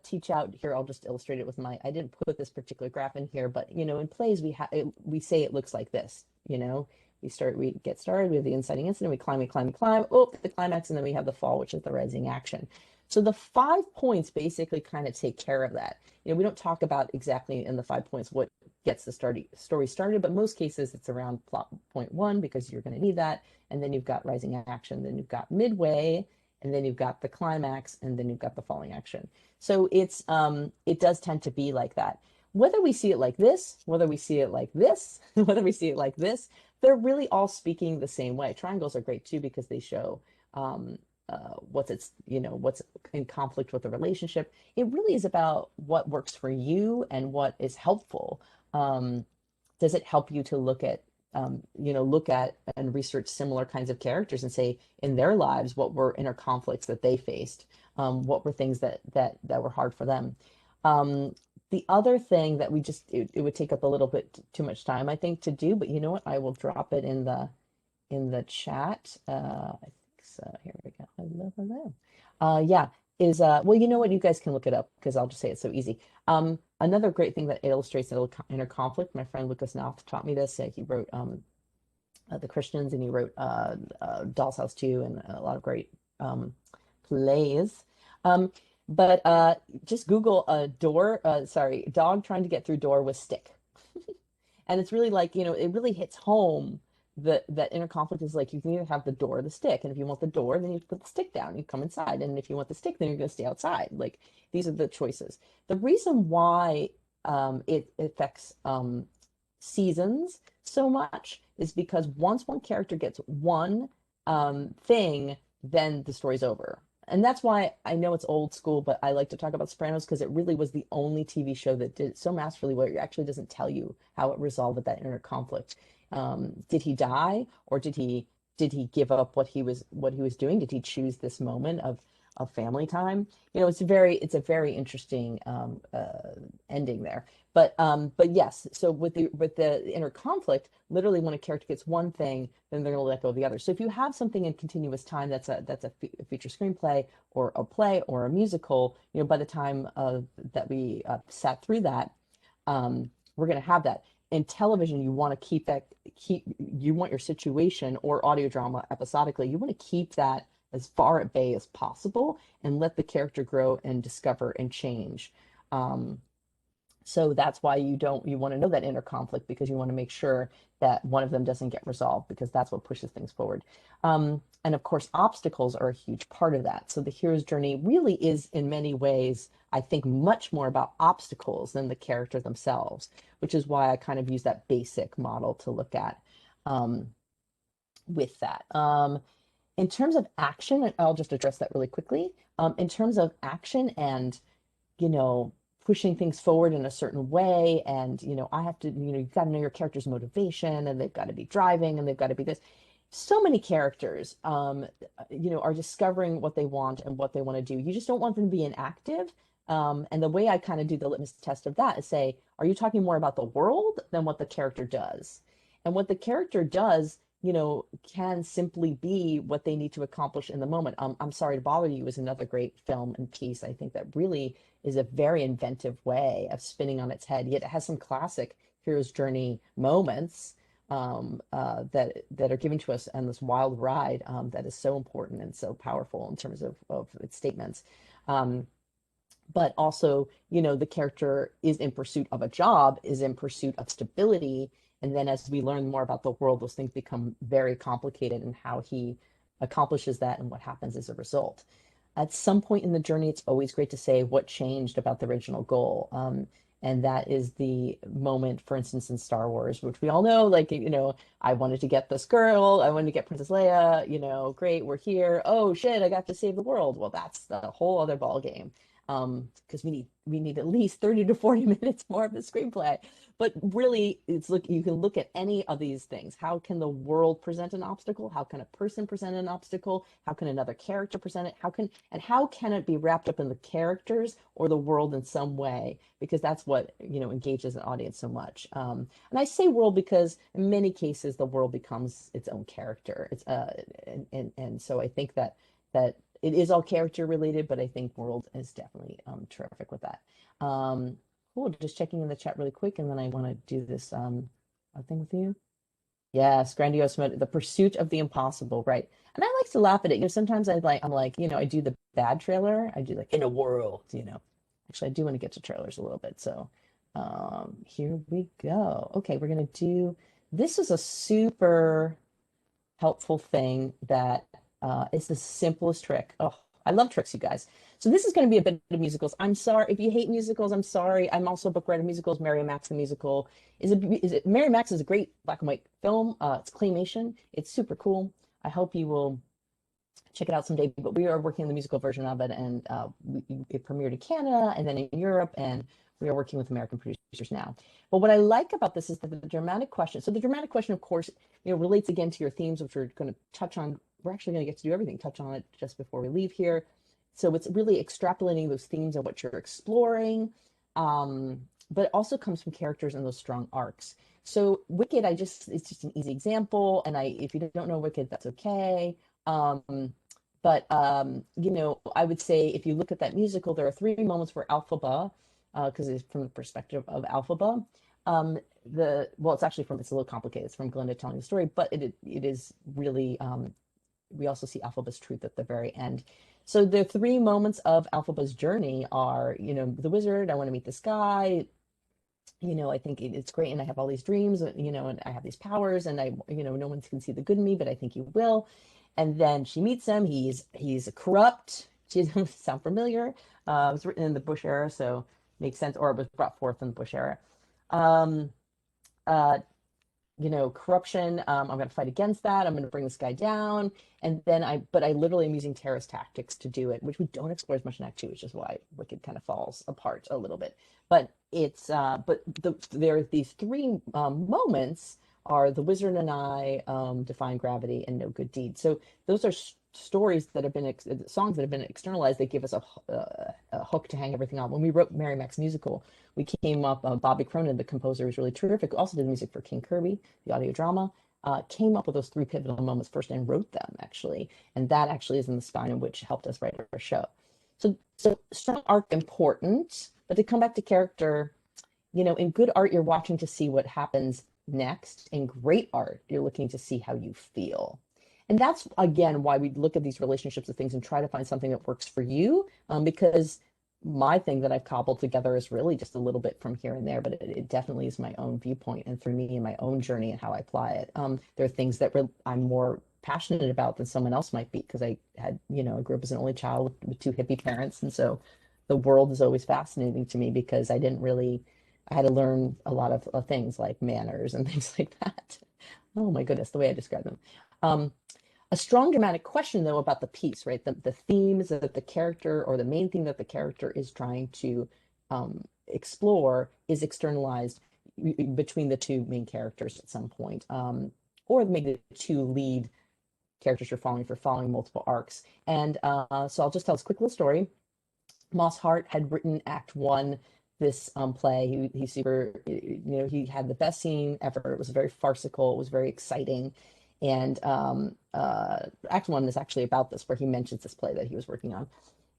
teach out here, I'll just illustrate it with I didn't put this particular graph in here, but in plays we say it looks like this. We get started, we have the inciting incident, we climb, oh, the climax, and then we have the fall, which is the rising action. So the 5 points basically kind of take care of that. We don't talk about exactly in the 5 points what gets the story started, but most cases it's around plot point 1 because you're going to need that, and then you've got rising action, then you've got midway, and then you've got the climax, and then you've got the falling action. So it does tend to be like that. Whether we see it like this, whether we see it like this, whether we see it like this, they're really all speaking the same way. Triangles are great too because they show what's in conflict with the relationship. It really is about what works for you and what is helpful. Does it help you to look at look at and research similar kinds of characters and say in their lives what were inner conflicts that they faced, what were things that were hard for them. Um, the other thing that it would take up a little bit too much time, I think, to do, but you know what? I will drop it in the chat. I think so. Here we go. Hello, hello. Yeah, is well, you know what? You guys can look it up because I'll just say it's so easy. Another great thing that illustrates inner conflict. My friend Lucas Knopf taught me this. He wrote The Christians, and he wrote Doll's House 2 and a lot of great um, plays. Um, but just Google dog trying to get through door with stick. And it's really like, it really hits home that inner conflict is like you can either have the door or the stick. And if you want the door, then you put the stick down, you come inside. And if you want the stick, then you're going to stay outside. Like these are the choices. The reason why it affects seasons so much is because once one character gets one thing, then the story's over. And that's why I know it's old school, but I like to talk about Sopranos because it really was the only TV show that did it so masterfully where it actually doesn't tell you how it resolved that inner conflict. Did he die, or did he give up what he was doing? Did he choose this moment of family time? It's a very interesting ending there. But yes, so with the inner conflict, literally when a character gets one thing, then they're going to let go of the other. So if you have something in continuous time that's a feature screenplay or a play or a musical, by the time that we sat through that, we're going to have that. In television, you want to you want your situation or audio drama episodically, you want to keep that as far at bay as possible and let the character grow and discover and change. Um, so that's why you want to know that inner conflict because you want to make sure that one of them doesn't get resolved because that's what pushes things forward. And of course, obstacles are a huge part of that. So the hero's journey really is in many ways, I think, much more about obstacles than the character themselves, which is why I kind of use that basic model to look at um, with that. In terms of action, I'll just address that really quickly. In terms of action and you know, pushing things forward in a certain way. And, I have to, you've got to know your character's motivation and they've got to be driving and they've got to be this. So many characters, are discovering what they want and what they want to do. You just don't want them to be inactive. And the way I kind of do the litmus test of that is say, are you talking more about the world than what the character does? And what the character does, can simply be what they need to accomplish in the moment. I'm Sorry to Bother You is another great film and piece. I think that really is a very inventive way of spinning on its head. Yet it has some classic hero's journey moments that are given to us on this wild ride that is so important and so powerful in terms of its statements. But also, the character is in pursuit of a job, is in pursuit of stability. And then as we learn more about the world, those things become very complicated and how he accomplishes that and what happens as a result. At some point in the journey, it's always great to say what changed about the original goal. And that is the moment, for instance, in Star Wars, which we all know, like, I wanted to get this girl, I wanted to get Princess Leia, great, we're here. Oh shit, I got to save the world. Well, that's the whole other ball game. Because we need at least 30 to 40 minutes more of the screenplay. But really, you can look at any of these things. How can the world present an obstacle? How can a person present an obstacle? How can another character present it? How can it be wrapped up in the characters or the world in some way? Because that's what engages an audience so much. And I say world because in many cases the world becomes its own character. And so I think that it is all character related, but I think world is definitely terrific with that. Cool. Just checking in the chat really quick, and then I want to do this thing with you. Yes, grandiose mode, the pursuit of the impossible, right? And I like to laugh at it. Sometimes I'm like, I do the bad trailer. I do like in a world. Actually, I do want to get to trailers a little bit. So here we go. Okay, we're gonna do. This is a super helpful thing that is the simplest trick. Oh, I love tricks, you guys. So this is going to be a bit of musicals. I'm sorry if you hate musicals. I'm sorry. I'm also a book writer of musicals. Mary Max the musical is it Mary Max is a great black and white film. It's claymation. It's super cool. I hope you will check it out someday. But we are working on the musical version of it, and it premiered in Canada and then in Europe, and we are working with American producers now. But what I like about this is that the dramatic question. So the dramatic question, of course, relates again to your themes, which we're going to touch on. We're actually going to get to do everything, touch on it just before we leave here. So it's really extrapolating those themes and what you're exploring, but it also comes from characters and those strong arcs. So Wicked, it's just an easy example, and if you don't know Wicked, that's okay. Um, but I would say if you look at that musical, there are three moments where Alphaba, because it's from the perspective of Alphaba. It's a little complicated. It's from Glinda telling the story, but it is really we also see Alphaba's truth at the very end. So the three moments of Alphaba's journey are, the wizard, I want to meet this guy, I think it's great, and I have all these dreams, and I have these powers, and no one can see the good in me, but I think you will. And then she meets him. He's corrupt. She doesn't sound familiar. It was written in the Bush era, so makes sense, or it was brought forth in the Bush era. Um, uh, corruption. I'm going to fight against that. I'm going to bring this guy down. And then but I literally am using terrorist tactics to do it, which we don't explore as much in Act Two, which is why Wicked kind of falls apart a little bit. But there are these three moments are the wizard and I, defying gravity, and no good deed. So those are stories that have been songs that have been externalized that give us a hook to hang everything on. When we wrote Mary Mac's musical, we came up, Bobby Cronin, the composer, who's really terrific, also did music for King Kirby, the audio drama, came up with those three pivotal moments first and wrote them, actually. And that actually is in the spine in which helped us write our show. So strong arc important, but to come back to character, in good art, you're watching to see what happens next. In great art, you're looking to see how you feel. And that's, again, why we look at these relationships of things and try to find something that works for you, because my thing that I've cobbled together is really just a little bit from here and there, but it definitely is my own viewpoint and through me and my own journey and how I apply it. There are things that I'm more passionate about than someone else might be, because I grew up as an only child with two hippie parents. And so the world is always fascinating to me because I had to learn a lot of things like manners and things like that. Oh my goodness, the way I describe them. A strong dramatic question, though, about the piece, right? The themes that the character, or the main theme that the character is trying to explore, is externalized between the two main characters at some point, or maybe the two lead characters you're following multiple arcs. And so I'll just tell this quick little story. Moss Hart had written Act One, this play. He's super, he had the best scene ever. It was very farcical. It was very exciting. And Act One is actually about this, where he mentions this play that he was working on.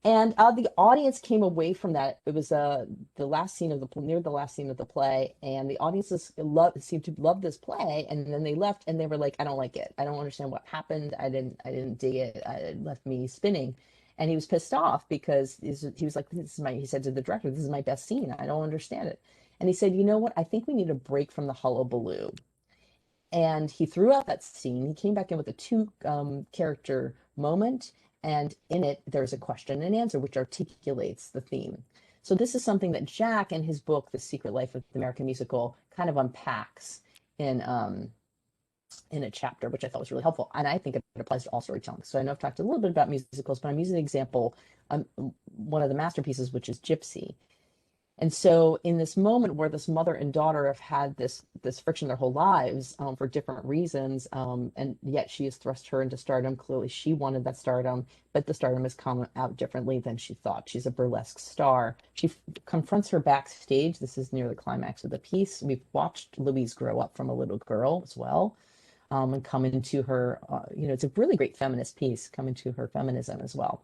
And the audience came away from that. It was near the last scene of the play, and the audiences seemed to love this play. And then they left, and they were like, "I don't like it. I don't understand what happened. I didn't dig it. It left me spinning." And he was pissed off because he was like, he said to the director, "This is my best scene. I don't understand it." And he said, "You know what? I think we need a break from the hullabaloo." And he threw out that scene. He came back in with a two character moment, and in it there's a question and answer which articulates the theme. So this is something that Jack, in his book The Secret Life of the American Musical, kind of unpacks in a chapter, which I thought was really helpful. And I think it applies to all storytelling. So I know I've talked a little bit about musicals, but I'm using an example, one of the masterpieces, which is Gypsy. And so in this moment where this mother and daughter have had this friction their whole lives, for different reasons, and yet she has thrust her into stardom. Clearly she wanted that stardom, but the stardom has come out differently than she thought. She's a burlesque star. She confronts her backstage. This is near the climax of the piece. We've watched Louise grow up from a little girl as well, and come into her, it's a really great feminist piece, come into her feminism as well.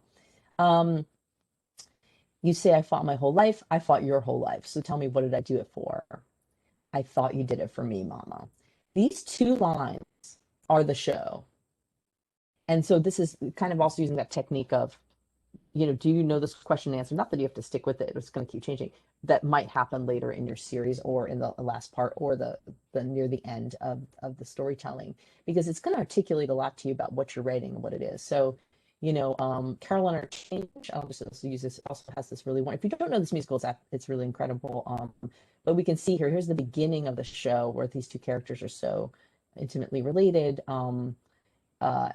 You say, "I fought my whole life." I fought your whole life. So tell me, what did I do it for? "I thought you did it for me, mama." These two lines are the show. And so this is kind of also using that technique of, do you know this question and answer? Not that you have to stick with it. It's going to keep changing. That might happen later in your series, or in the last part, or the near the end of the storytelling, because it's going to articulate a lot to you about what you're writing and what it is. So, Caroline or Change, I'll just also use this, also has this really one. If you don't know this musical, it's really incredible. But we can see here's the beginning of the show where these two characters are so intimately related.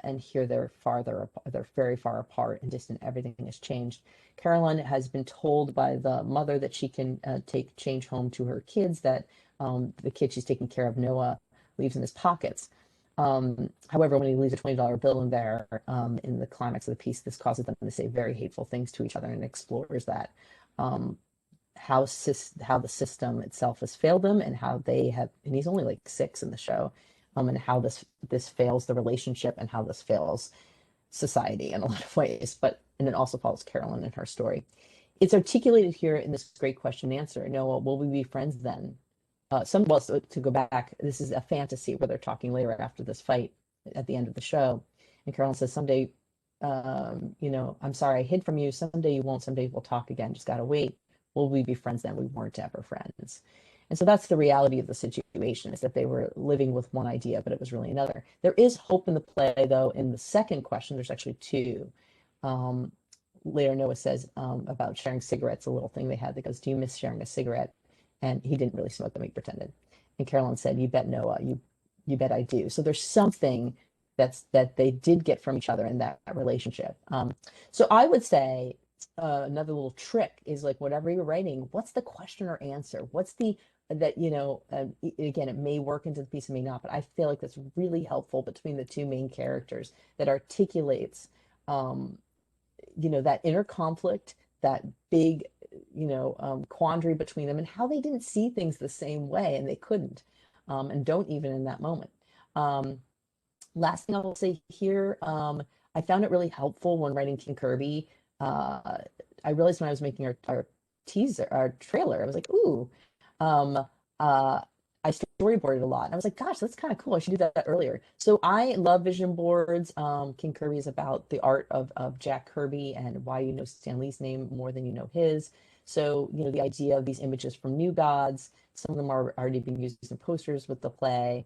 and here they're farther, they're very far apart and distant. Everything has changed. Carolyn has been told by the mother that she can take change home to her kids, that the kid she's taking care of, Noah, leaves in his pockets. However, when he leaves a $20 bill in there, in the climax of the piece, this causes them to say very hateful things to each other and explores that. Um, how the system itself has failed them, and how they have, and he's only like 6 in the show, and how this fails the relationship, and how this fails society in a lot of ways. But and it also follows Carolyn and her story. It's articulated here in this great question and answer. Noah, will we be friends then? Well, so to go back, this is a fantasy where they're talking later after this fight at the end of the show, and Carolyn says, "Someday, I'm sorry I hid from you. Someday you won't. Someday we'll talk again. Just gotta wait. Will we be friends then? We weren't ever friends." And so that's the reality of the situation, is that they were living with one idea, but it was really another. There is hope in the play, though. In the second question, there's actually two. Um, Later, Noah says about sharing cigarettes, a little thing they had that goes, "Do you miss sharing a cigarette?" And he didn't really smoke them, he pretended. And Carolyn said, "You bet, Noah, you bet I do." So there's something that they did get from each other in that relationship. So I would say another little trick is, like, whatever you're writing, what's the question or answer? What's the that again, it may work into the piece, it may not, but I feel like that's really helpful between the two main characters, that articulates um, that inner conflict, that big, quandary between them, and how they didn't see things the same way, and they couldn't, and don't even in that moment. Um, Last thing I will say here, I found it really helpful when writing King Kirby. Uh, I realized when I was making our teaser, our trailer, I was like, ooh, um, uh, I storyboarded a lot. And I was like, gosh, that's kind of cool. I should do that earlier. So I love vision boards. King Kirby is about the art of Jack Kirby, and why you know Stan Lee's name more than you know his. So, the idea of these images from New Gods, some of them are already being used in posters with the play.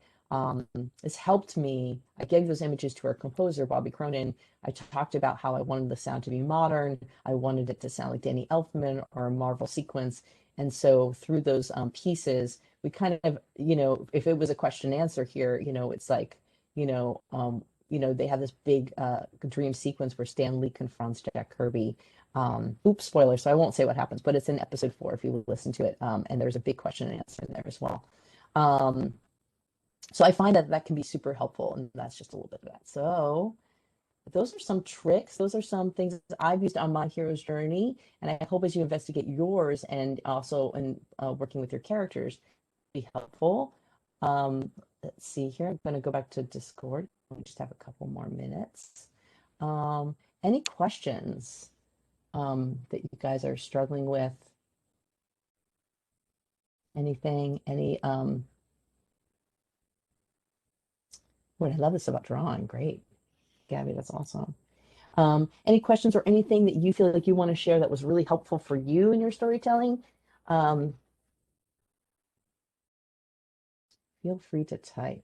It's helped me. I gave those images to our composer, Bobby Cronin. I talked about how I wanted the sound to be modern. I wanted it to sound like Danny Elfman or a Marvel sequence. And so through those pieces, we kind of, if it was a question and answer here, it's like, they have this big dream sequence where Stan Lee confronts Jack Kirby. Oops, spoiler, so I won't say what happens, but it's in episode 4 if you listen to it. And there's a big question and answer in there as well. So I find that can be super helpful, and that's just a little bit of that. So those are some tricks. Those are some things that I've used on my hero's journey, and I hope as you investigate yours, and also in working with your characters, be helpful. Let's see here. I'm going to go back to Discord. We just have a couple more minutes. Any questions that you guys are struggling with? Anything? What I love this about drawing. Great, Gabby. That's awesome. Any questions or anything that you feel like you want to share that was really helpful for you in your storytelling? Um, Feel free to type.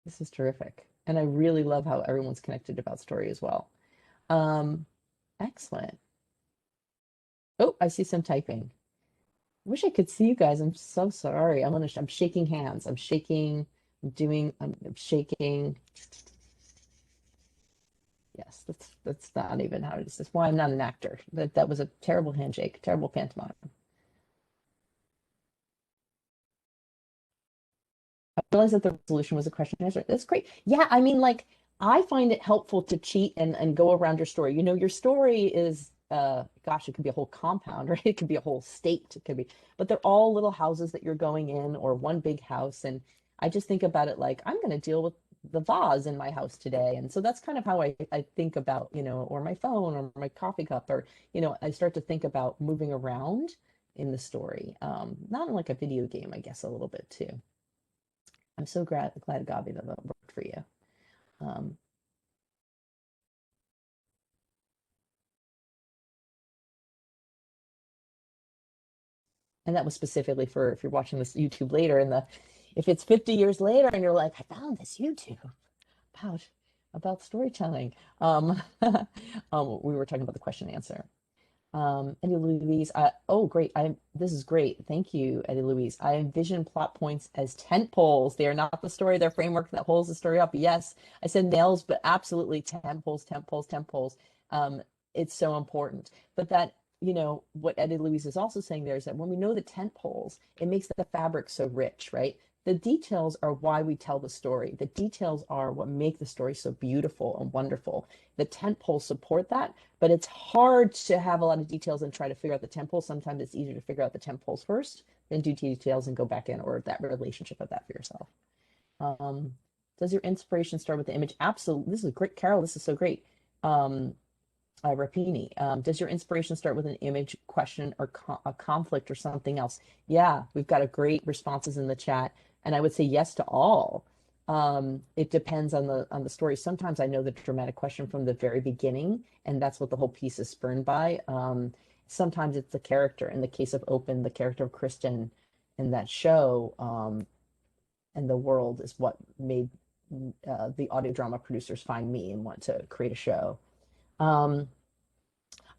This is terrific. And I really love how everyone's connected about story as well. Um, Excellent. Oh, I see some typing. Wish I could see you guys. I'm so sorry. I'm shaking hands. I'm shaking. I'm shaking. Yes, that's not even how it is. That's why I'm not an actor. That was a terrible handshake, terrible pantomime. I realized that the resolution was a question and answer. That's great. Yeah, I mean, like, I find it helpful to cheat and go around your story. Your story is gosh, it could be a whole compound, right? It could be a whole state. It could be, but they're all little houses that you're going in, or one big house. And I just think about it like, I'm going to deal with the vase in my house today. And so that's kind of how I think about, or my phone or my coffee cup, or, I start to think about moving around in the story. Not in like a video game, I guess, a little bit too. I'm so glad, Gabi, that that worked for you. Um, and that was specifically for if you're watching this YouTube later, and if it's 50 years later and you're like, I found this YouTube about about storytelling. We were talking about the question and answer. Eddie Louise, oh great. This is great. Thank you, Eddie Louise. I envision plot points as tent poles. They are not the story, they're framework that holds the story up. Yes, I said nails, but absolutely tent poles, tent poles, tent poles. Um, it's so important. But that, what Eddie Louise is also saying there is that when we know the tent poles, it makes the fabric so rich, right? The details are why we tell the story. The details are what make the story so beautiful and wonderful. The tent poles support that, but it's hard to have a lot of details and try to figure out the temples. Sometimes it's easier to figure out the temples first, then do details and go back in, or that relationship of that for yourself. Um, does your inspiration start with the image? Absolutely. This is great, Carol. This is so great. Um, Rapini, does your inspiration start with an image, question, or a conflict or something else? Yeah, we've got a great responses in the chat, and I would say yes to all. It depends on the story. Sometimes I know the dramatic question from the very beginning, and that's what the whole piece is spurned by. Sometimes it's the character. In the case of Open, the character of Kristen in that show, and the world is what made the audio drama producers find me and want to create a show. Um,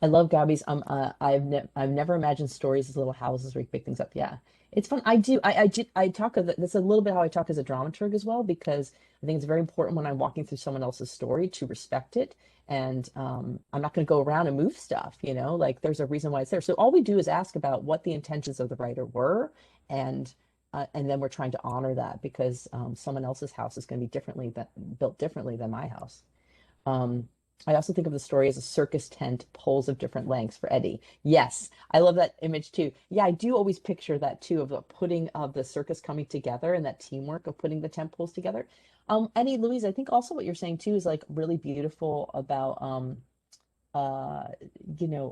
I love Gabby's. I've never imagined stories as little houses where you pick things up. Yeah, it's fun. I do. I talk of that's a little bit how I talk as a dramaturg as well, because I think it's very important when I'm walking through someone else's story to respect it. And I'm not going to go around and move stuff. Like there's a reason why it's there. So all we do is ask about what the intentions of the writer were, and then we're trying to honor that because someone else's house is going to be built differently than my house. Um, I also think of the story as a circus tent, poles of different lengths for Eddie. Yes, I love that image too. Yeah, I do always picture that too of the putting of the circus coming together and that teamwork of putting the tent poles together. Eddie, Louise, I think also what you're saying too is like really beautiful about uh,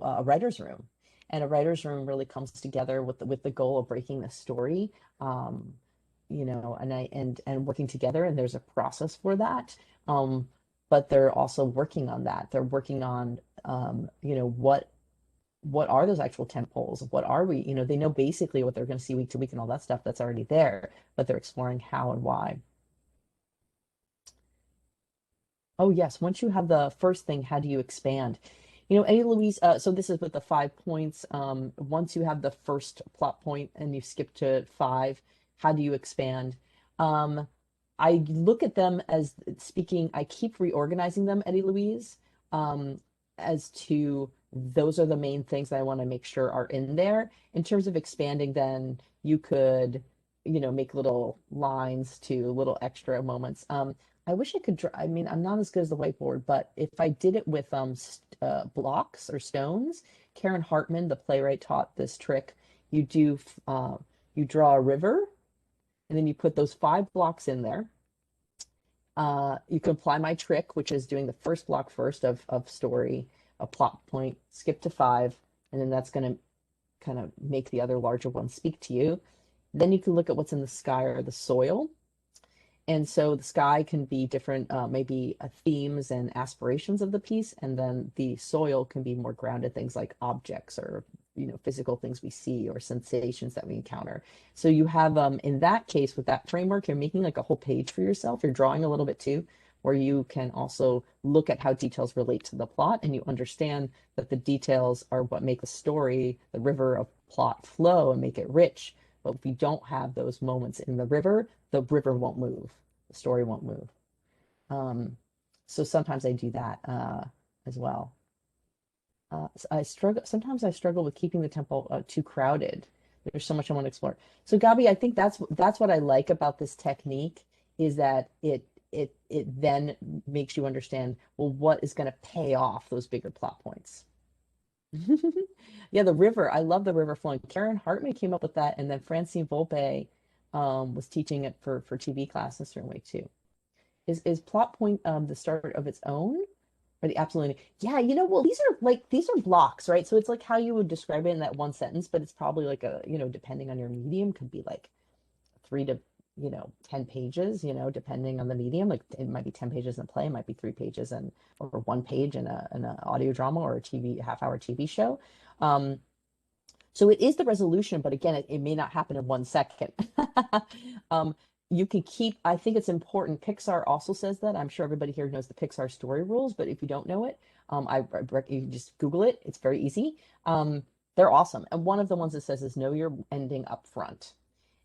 a writer's room. And a writer's room really comes together with the goal of breaking the story, um, and working together. And there's a process for that. Um, but they're also working on that. They're working on, what are those actual tent poles? What are we? They know basically what they're going to see week to week and all that stuff that's already there, but they're exploring how and why. Oh, yes. Once you have the first thing, how do you expand? Eddie Louise, so this is with the 5 points. Once you have the first plot point and you skip to five, how do you expand? Um, I look at them as speaking, I keep reorganizing them, Eddie Louise, um, as to those are the main things that I want to make sure are in there. In terms of expanding, then you could, make little lines to little extra moments. I wish I could draw. I mean, I'm not as good as the whiteboard, but if I did it with blocks or stones, Karen Hartman, the playwright, taught this trick. You do you draw a river, and then you put those 5 blocks in there. You can apply my trick, which is doing the first block first of story, a plot point, skip to five, and then that's going to kind of make the other larger ones speak to you. Then you can look at what's in the sky or the soil. And so the sky can be different, maybe themes and aspirations of the piece, and then the soil can be more grounded things like objects or physical things we see or sensations that we encounter. So you have in that case with that framework, you're making like a whole page for yourself. You're drawing a little bit too, where you can also look at how details relate to the plot, and you understand that the details are what make the story, the river of plot flow and make it rich. But if we don't have those moments in the river won't move, the story won't move. So sometimes I do that as well. Sometimes I struggle with keeping the temple too crowded. There's so much I want to explore. So Gabi, I think that's what I like about this technique is that it then makes you understand, well, what is going to pay off those bigger plot points. Yeah, the river. I love the river flowing. Karen Hartman came up with that, and then Francine Volpe was teaching it for TV class in a certain way too. Is plot point the start of its own or the absolute? Yeah, well, these are blocks, right? So it's like how you would describe it in that one sentence, but it's probably like depending on your medium, could be like 3 to 10 pages, depending on the medium. Like it might be 10 pages in a play, it might be 3 pages or 1 page in an audio drama or a half-hour TV show. Um, so it is the resolution, but again, it may not happen in 1 second. um, you can keep, I think it's important. Pixar also says that. I'm sure everybody here knows the Pixar story rules, but if you don't know it, You can just Google it. It's very easy. They're awesome. And one of the ones that says is know your ending up front.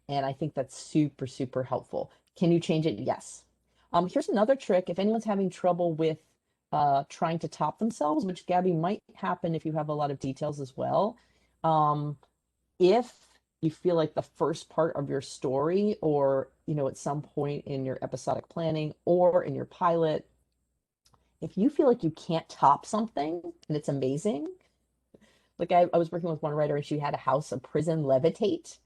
And I think that's super, super helpful. Can you change it? Yes. Here's another trick. If anyone's having trouble with trying to top themselves, which Gabby might happen if you have a lot of details as well. If you feel like the first part of your story, or at some point in your episodic planning or in your pilot, if you feel like you can't top something and it's amazing, like I was working with one writer and she had a house, a prison levitate.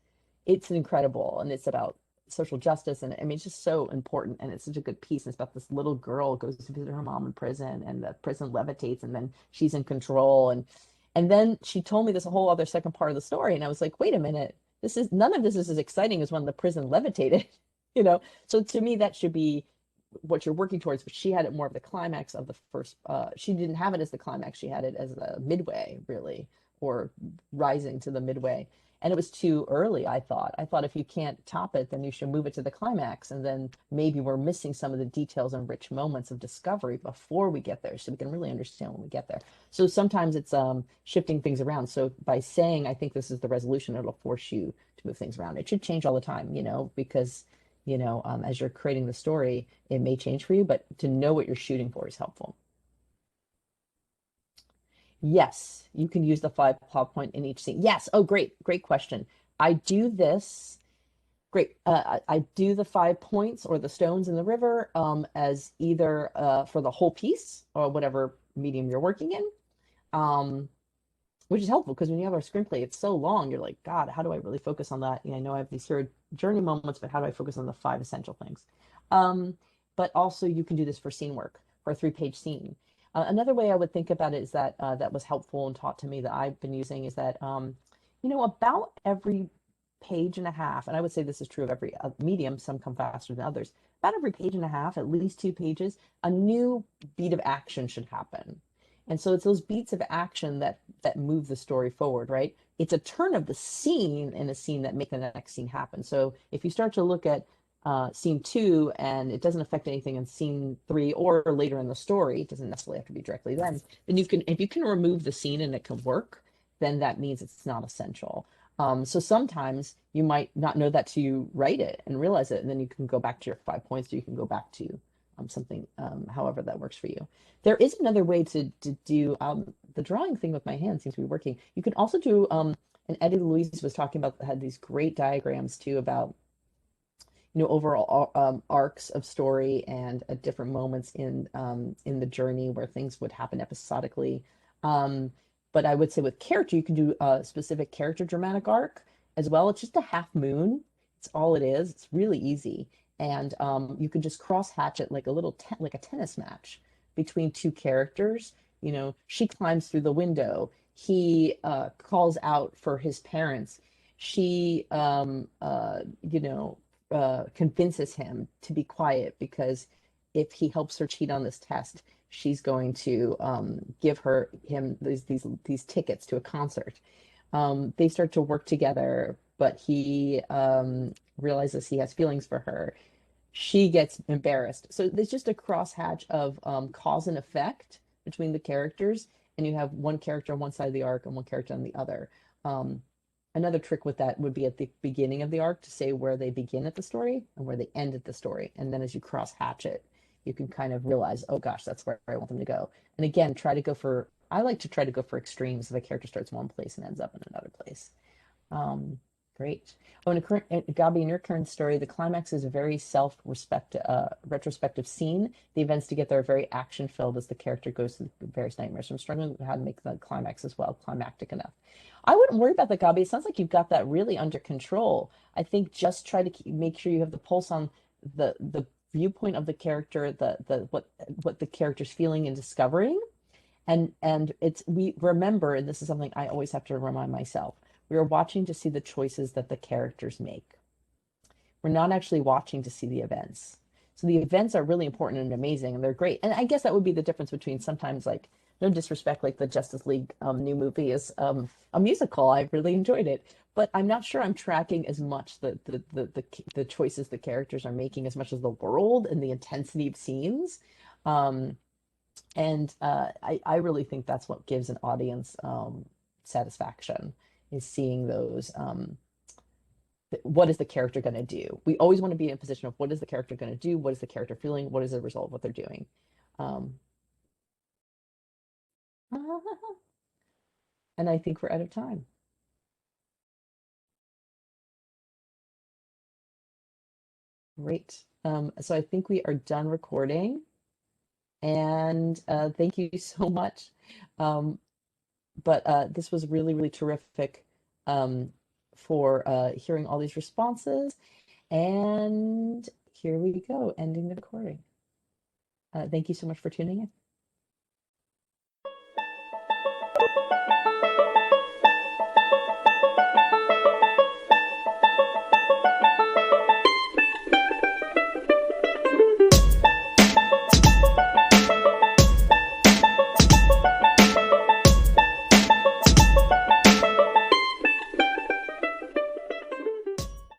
It's incredible, and it's about social justice, and I mean it's just so important, and it's such a good piece. And it's about this little girl who goes to visit her mom in prison, and the prison levitates, and then she's in control, and then she told me this whole other second part of the story, and I was like, wait a minute, this is none of this is as exciting as when the prison levitated, you know. So to me, that should be what you're working towards. But she had it more of the climax of the first. She didn't have it as the climax; she had it as the midway, really, or rising to the midway. And it was too early, I thought. I thought if you can't top it, then you should move it to the climax. And then maybe we're missing some of the details and rich moments of discovery before we get there, so we can really understand when we get there. So sometimes it's shifting things around. So by saying, I think this is the resolution, it'll force you to move things around. It should change all the time, because, as you're creating the story, it may change for you, but to know what you're shooting for is helpful. Yes, you can use the five plot point in each scene. Yes. Oh, great. Great question. I do this. Great. I do the 5 points or the stones in the river as either for the whole piece or whatever medium you're working in, um, which is helpful because when you have our screenplay, it's so long. You're like, God, how do I really focus on that? I know I have these hero journey moments, but how do I focus on the five essential things? Um, but also, you can do this for scene work, for a 3-page scene. Another way I would think about it is that that was helpful and taught to me that I've been using is that, about every page and a half, and I would say this is true of every medium, some come faster than others, about every page and a half, at least 2 pages, a new beat of action should happen. And so it's those beats of action that move the story forward, right? It's a turn of the scene in a scene that make the next scene happen. So if you start to look at scene two and it doesn't affect anything in scene three or later in the story, it doesn't necessarily have to be directly then you can, if you can remove the scene and it can work, then that means it's not essential. So sometimes you might not know that till you write it and realize it, and then you can go back to your 5 points, or you can go back to something, however that works for you. There is another way to do the drawing thing with my hand seems to be working. You can also do, and Eddie Louise was talking about, had these great diagrams too about overall arcs of story and at different moments in the journey where things would happen episodically. Um, but I would say with character, you can do a specific character dramatic arc as well. It's just a half moon. It's all it is. It's really easy, and you can just cross hatch it like a little like a tennis match between two characters. She climbs through the window. He calls out for his parents. She, convinces him to be quiet because if he helps her cheat on this test, she's going to give him these tickets to a concert. They start to work together, but he realizes he has feelings for her. She gets embarrassed. So there's just a crosshatch of cause and effect between the characters, and you have one character on one side of the arc and one character on the other. Um, Another trick with that would be at the beginning of the arc to say where they begin at the story and where they end at the story. And then as you cross hatch it, you can kind of realize, oh gosh, that's where I want them to go. And again, I like to try to go for extremes. If a character starts one place and ends up in another place. Um, Great. Oh, Gabi, in your current story, the climax is a very retrospective scene. The events to get there are very action filled as the character goes through various nightmares. So I'm struggling with how to make the climax as well climactic enough. I wouldn't worry about that, Gabi. It sounds like you've got that really under control. I think just try to make sure you have the pulse on the viewpoint of the character, the what the character's feeling and discovering, and we remember, and this is something I always have to remind myself, we are watching to see the choices that the characters make. We're not actually watching to see the events. So the events are really important and amazing, and they're great. And I guess that would be the difference between sometimes, like, no disrespect, like the Justice League new movie is a musical. I really enjoyed it, but I'm not sure I'm tracking as much the choices the characters are making as much as the world and the intensity of scenes. Um, And I really think that's what gives an audience satisfaction, is seeing those. What is the character going to do? We always want to be in a position of what is the character going to do? What is the character feeling? What is the result of what they're doing? Um, and I think we're out of time. Great. So I think we are done recording. And thank you so much. Um, but this was really, really terrific um, for hearing all these responses. And here we go, ending the recording. Thank you so much for tuning in.